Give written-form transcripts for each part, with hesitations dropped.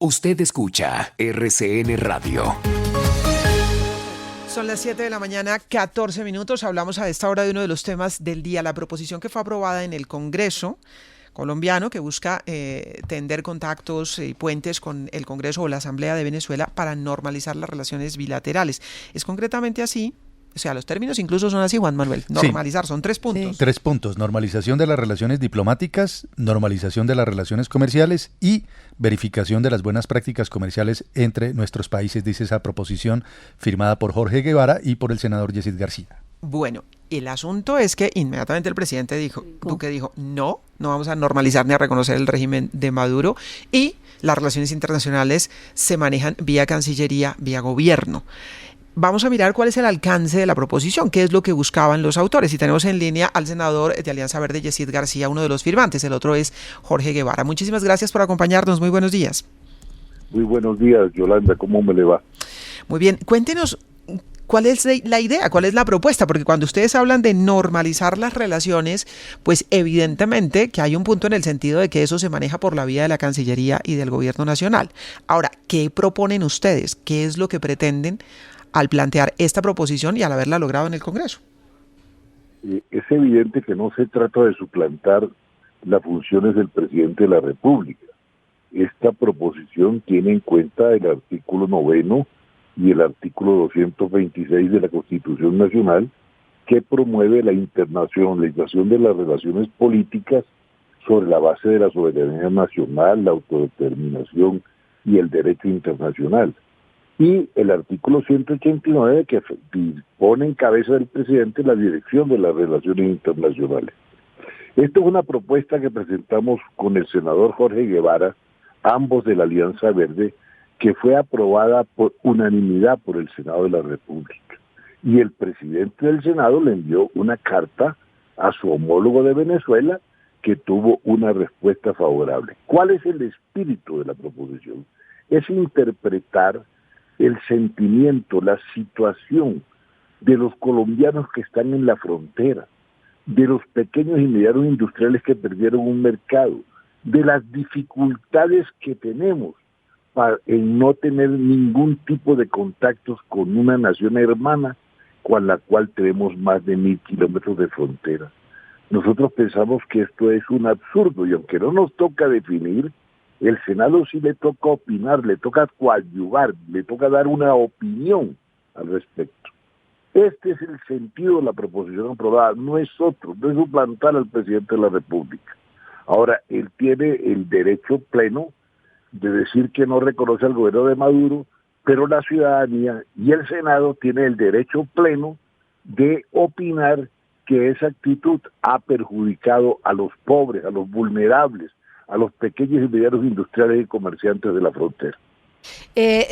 Usted escucha RCN Radio. Son las 7 de la mañana, 14 minutos. Hablamos a esta hora de uno de los temas del día, la proposición que fue aprobada en el Congreso colombiano, que busca tender contactos y puentes con el Congreso o la Asamblea de Venezuela para normalizar las relaciones bilaterales. ¿Es concretamente así? O sea, los términos incluso son así, Juan Manuel. Normalizar, sí. Son 3 puntos. Sí. 3 puntos. Normalización de las relaciones diplomáticas, normalización de las relaciones comerciales y verificación de las buenas prácticas comerciales entre nuestros países, dice esa proposición firmada por Jorge Guevara y por el senador Yesid García. Bueno, el asunto es que inmediatamente el presidente Duque dijo, no vamos a normalizar ni a reconocer el régimen de Maduro, y las relaciones internacionales se manejan vía Cancillería, vía gobierno. Vamos a mirar cuál es el alcance de la proposición, qué es lo que buscaban los autores. Y tenemos en línea al senador de Alianza Verde, Yesid García, uno de los firmantes. El otro es Jorge Guevara. Muchísimas gracias por acompañarnos. Muy buenos días. Muy buenos días, Yolanda. ¿Cómo me le va? Muy bien. Cuéntenos, ¿cuál es la idea? ¿Cuál es la propuesta? Porque cuando ustedes hablan de normalizar las relaciones, pues evidentemente que hay un punto en el sentido de que eso se maneja por la vía de la Cancillería y del Gobierno Nacional. Ahora, ¿qué proponen ustedes? ¿Qué es lo que pretenden al plantear esta proposición y al haberla logrado en el Congreso? Es evidente que no se trata de suplantar las funciones del presidente de la República. Esta proposición tiene en cuenta el artículo 9 y el artículo 226 de la Constitución Nacional, que promueve la internacionalización de las relaciones políticas sobre la base de la soberanía nacional, la autodeterminación y el derecho internacional. Y el artículo 189, que pone en cabeza del presidente la dirección de las relaciones internacionales. Esta es una propuesta que presentamos con el senador Jorge Guevara, ambos de la Alianza Verde, que fue aprobada por unanimidad por el Senado de la República. Y el presidente del Senado le envió una carta a su homólogo de Venezuela, que tuvo una respuesta favorable. ¿Cuál es el espíritu de la proposición? Es interpretar el sentimiento, la situación de los colombianos que están en la frontera, de los pequeños y medianos industriales que perdieron un mercado, de las dificultades que tenemos en no tener ningún tipo de contactos con una nación hermana con la cual tenemos más de 1,000 kilómetros de frontera. Nosotros pensamos que esto es un absurdo, y aunque no nos toca definir, el Senado sí le toca opinar, le toca coadyuvar, le toca dar una opinión al respecto. Este es el sentido de la proposición aprobada, no es otro, no es suplantar al presidente de la República. Ahora, él tiene el derecho pleno de decir que no reconoce al gobierno de Maduro, pero la ciudadanía y el Senado tienen el derecho pleno de opinar que esa actitud ha perjudicado a los pobres, a los vulnerables, a los pequeños y medianos industriales y comerciantes de la frontera.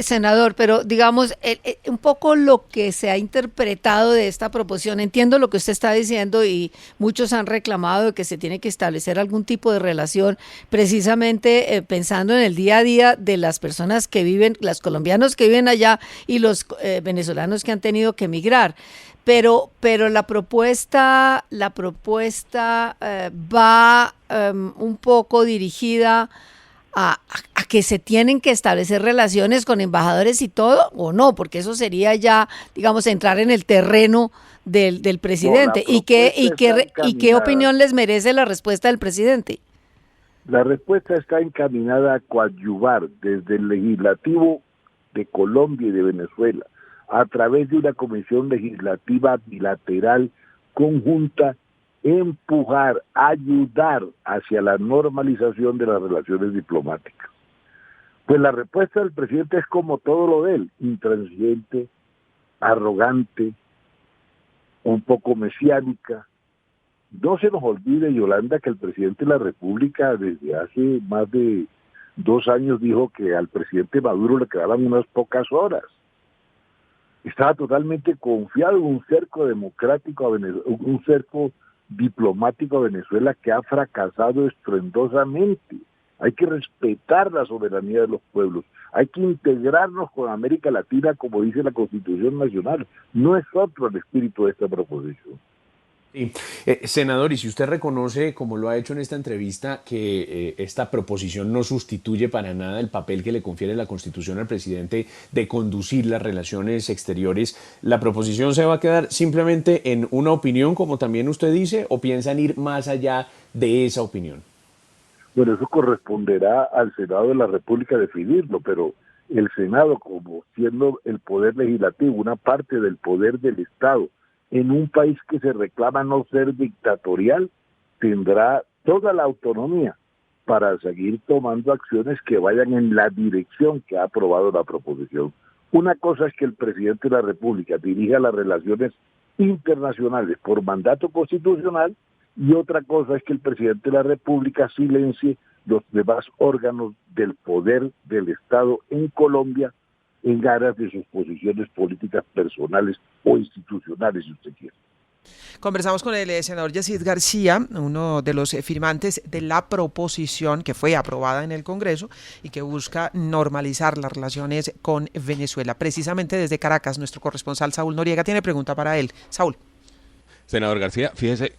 Senador, pero digamos, un poco lo que se ha interpretado de esta proposición, entiendo lo que usted está diciendo y muchos han reclamado de que se tiene que establecer algún tipo de relación precisamente pensando en el día a día de las personas que viven, los colombianos que viven allá y los venezolanos que han tenido que emigrar. Pero la propuesta va un poco dirigida a que se tienen que establecer relaciones con embajadores y todo, o no, porque eso sería ya, digamos, entrar en el terreno del presidente. ¿Y qué opinión les merece la respuesta del presidente? La respuesta está encaminada a coadyuvar desde el legislativo de Colombia y de Venezuela, a través de una comisión legislativa bilateral conjunta, empujar, ayudar hacia la normalización de las relaciones diplomáticas. Pues la respuesta del presidente es como todo lo de él, intransigente, arrogante, un poco mesiánica. No se nos olvide, Yolanda, que el presidente de la República desde hace más de 2 años dijo que al presidente Maduro le quedaban unas pocas horas. Estaba totalmente confiado en un cerco democrático a Venezuela, un cerco diplomático a Venezuela que ha fracasado estruendosamente. Hay que respetar la soberanía de los pueblos, hay que integrarnos con América Latina como dice la Constitución Nacional. No es otro el espíritu de esta proposición. Sí. Senador, y si usted reconoce, como lo ha hecho en esta entrevista, que esta proposición no sustituye para nada el papel que le confiere la Constitución al presidente de conducir las relaciones exteriores, ¿la proposición se va a quedar simplemente en una opinión, como también usted dice, o piensan ir más allá de esa opinión? Bueno, eso corresponderá al Senado de la República definirlo, pero el Senado, como siendo el poder legislativo, una parte del poder del Estado, en un país que se reclama no ser dictatorial, tendrá toda la autonomía para seguir tomando acciones que vayan en la dirección que ha aprobado la proposición. Una cosa es que el presidente de la República dirija las relaciones internacionales por mandato constitucional, y otra cosa es que el presidente de la República silencie los demás órganos del poder del Estado en Colombia en aras de sus posiciones políticas personales o institucionales, si usted quiere. Conversamos con el senador Yesid García, uno de los firmantes de la proposición que fue aprobada en el Congreso y que busca normalizar las relaciones con Venezuela. Precisamente desde Caracas, nuestro corresponsal Saúl Noriega tiene pregunta para él. Saúl. Senador García, fíjese,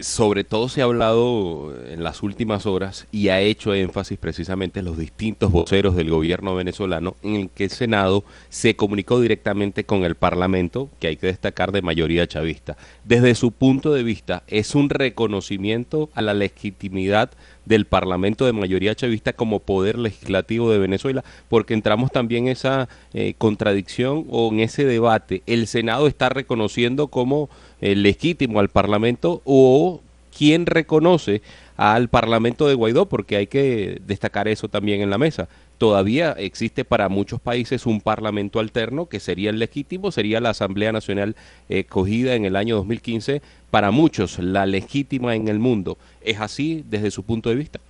sobre todo se ha hablado en las últimas horas y ha hecho énfasis precisamente los distintos voceros del gobierno venezolano en el que el Senado se comunicó directamente con el Parlamento, que hay que destacar de mayoría chavista. Desde su punto de vista, ¿es un reconocimiento a la legitimidad del Parlamento de mayoría chavista como poder legislativo de Venezuela? Porque entramos también en esa contradicción o en ese debate. ¿El Senado está reconociendo como legítimo al Parlamento o quién reconoce al Parlamento de Guaidó? Porque hay que destacar eso también en la mesa. Todavía existe para muchos países un parlamento alterno que sería el legítimo, sería la Asamblea Nacional escogida en el año 2015, para muchos la legítima en el mundo. ¿Es así desde su punto de vista?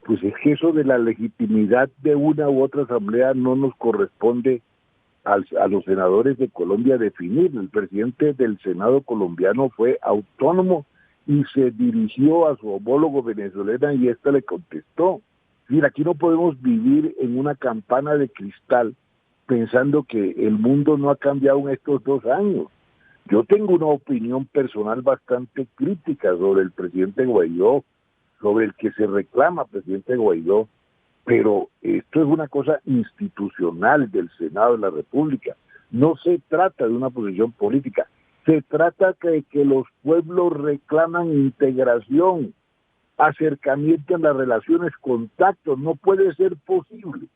Pues es que eso de la legitimidad de una u otra asamblea no nos corresponde a los senadores de Colombia definir. El presidente del Senado colombiano fue autónomo y se dirigió a su homólogo venezolano y ésta le contestó. Mira, aquí no podemos vivir en una campana de cristal pensando que el mundo no ha cambiado en estos 2 años. Yo tengo una opinión personal bastante crítica sobre el presidente Guaidó, sobre el que se reclama presidente Guaidó, pero esto es una cosa institucional del Senado de la República. No se trata de una posición política, se trata de que los pueblos reclaman integración, acercamiento en las relaciones, contactos. No puede ser posible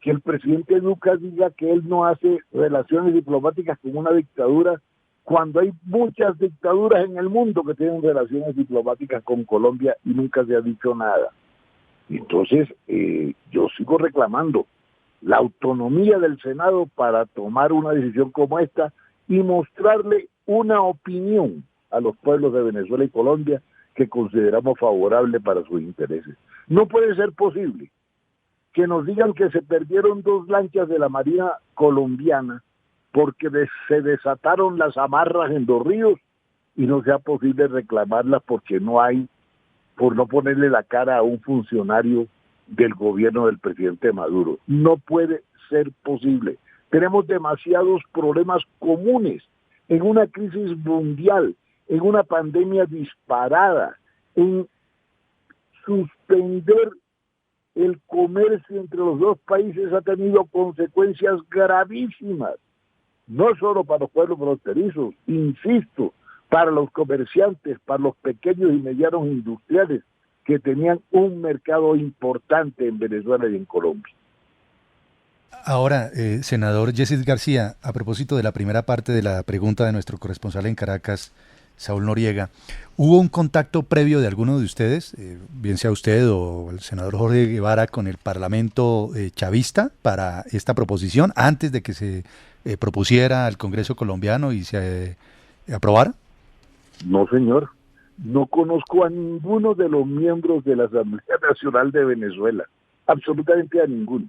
que el presidente Duque diga que él no hace relaciones diplomáticas con una dictadura, cuando hay muchas dictaduras en el mundo que tienen relaciones diplomáticas con Colombia y nunca se ha dicho nada. Entonces, yo sigo reclamando la autonomía del Senado para tomar una decisión como esta y mostrarle una opinión a los pueblos de Venezuela y Colombia que consideramos favorable para sus intereses. No puede ser posible que nos digan que se perdieron 2 lanchas de la Marina colombiana porque se desataron las amarras en los ríos y no sea posible reclamarlas porque no hay, por no ponerle la cara a un funcionario del gobierno del presidente Maduro. No puede ser posible. Tenemos demasiados problemas comunes en una crisis mundial, en una pandemia disparada, en suspender el comercio entre los 2 países ha tenido consecuencias gravísimas, no solo para los pueblos fronterizos, insisto, para los comerciantes, para los pequeños y medianos industriales que tenían un mercado importante en Venezuela y en Colombia. Ahora, senador Yesid García, a propósito de la primera parte de la pregunta de nuestro corresponsal en Caracas, Saúl Noriega, ¿hubo un contacto previo de alguno de ustedes, bien sea usted o el senador Jorge Guevara, con el Parlamento chavista para esta proposición antes de que se propusiera al Congreso colombiano y se aprobara? No, señor. No conozco a ninguno de los miembros de la Asamblea Nacional de Venezuela. Absolutamente a ninguno.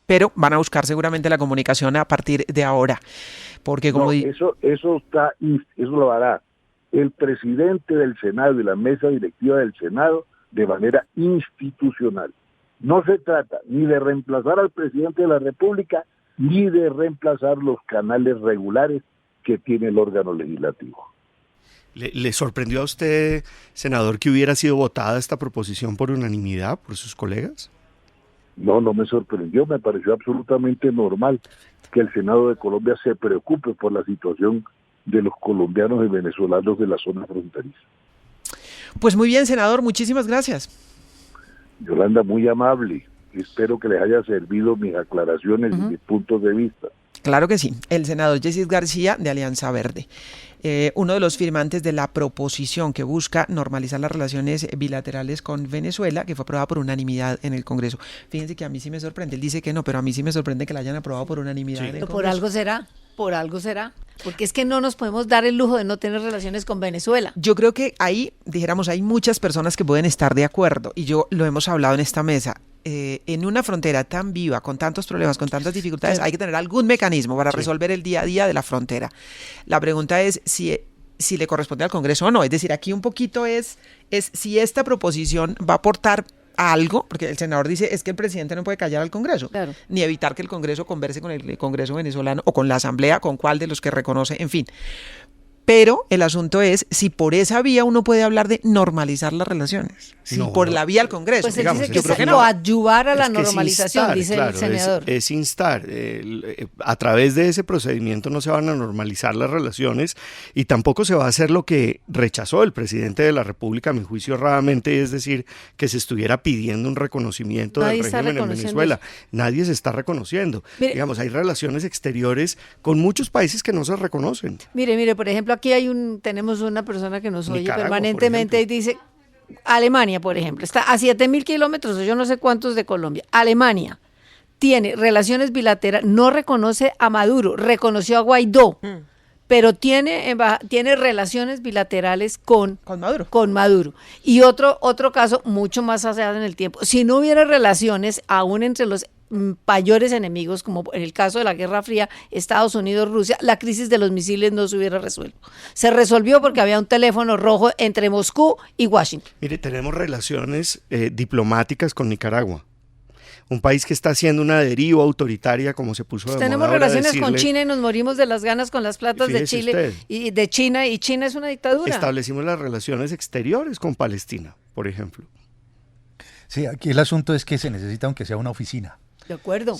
Pero van a buscar seguramente la comunicación a partir de ahora. Porque como eso lo hará el presidente del Senado y la mesa directiva del Senado de manera institucional. No se trata ni de reemplazar al presidente de la República, ni de reemplazar los canales regulares que tiene el órgano legislativo. ¿Le sorprendió a usted, senador, que hubiera sido votada esta proposición por unanimidad por sus colegas? No, no me sorprendió, me pareció absolutamente normal que el Senado de Colombia se preocupe por la situación de los colombianos y venezolanos de la zona fronteriza. Pues muy bien, senador, muchísimas gracias. Yolanda, muy amable. Espero que les haya servido mis aclaraciones y mis puntos de vista. Claro que sí. El senador Yesid García, de Alianza Verde, uno de los firmantes de la proposición que busca normalizar las relaciones bilaterales con Venezuela, que fue aprobada por unanimidad en el Congreso. Fíjense que a mí sí me sorprende, él dice que no, pero a mí sí me sorprende que la hayan aprobado por unanimidad en el Congreso. Por algo será, porque es que no nos podemos dar el lujo de no tener relaciones con Venezuela. Yo creo que ahí, dijéramos, hay muchas personas que pueden estar de acuerdo, y yo lo hemos hablado en esta mesa. En una frontera tan viva, con tantos problemas, con tantas dificultades, hay que tener algún mecanismo para resolver el día a día de la frontera. La pregunta es si le corresponde al Congreso o no. Es decir, aquí un poquito es si esta proposición va a aportar algo, porque el senador dice es que el presidente no puede callar al Congreso, claro, ni evitar que el Congreso converse con el Congreso venezolano o con la Asamblea, con cuál de los que reconoce, en fin. Pero el asunto es si por esa vía uno puede hablar de normalizar las relaciones, si por la vía al Congreso. Pues digamos, él dice que yo creo es coadyuvar a la normalización, dice el senador. Es instar. A través de ese procedimiento no se van a normalizar las relaciones y tampoco se va a hacer lo que rechazó el presidente de la República, a mi juicio, erradamente, es decir, que se estuviera pidiendo un reconocimiento del régimen en Venezuela. Nadie se está reconociendo. Mire, digamos, hay relaciones exteriores con muchos países que no se reconocen. Mire, por ejemplo, aquí tenemos una persona que nos oye Nicaragua, permanentemente y dice, Alemania, por ejemplo, está a 7.000 kilómetros, o yo no sé cuántos de Colombia. Alemania tiene relaciones bilaterales, no reconoce a Maduro, reconoció a Guaidó, pero tiene relaciones bilaterales con Maduro. Y otro caso mucho más allá en el tiempo, si no hubiera relaciones aún entre los mayores enemigos, como en el caso de la Guerra Fría, Estados Unidos, Rusia, la crisis de los misiles no se hubiera resuelto. Se resolvió porque había un teléfono rojo entre Moscú y Washington. Mire, tenemos relaciones diplomáticas con Nicaragua, un país que está haciendo una deriva autoritaria, como se puso de moda. Tenemos relaciones con China y nos morimos de las ganas con las platas de Chile y de China, y China es una dictadura. Establecimos las relaciones exteriores con Palestina, por ejemplo. Sí, aquí el asunto es que se necesita, aunque sea una oficina. De acuerdo.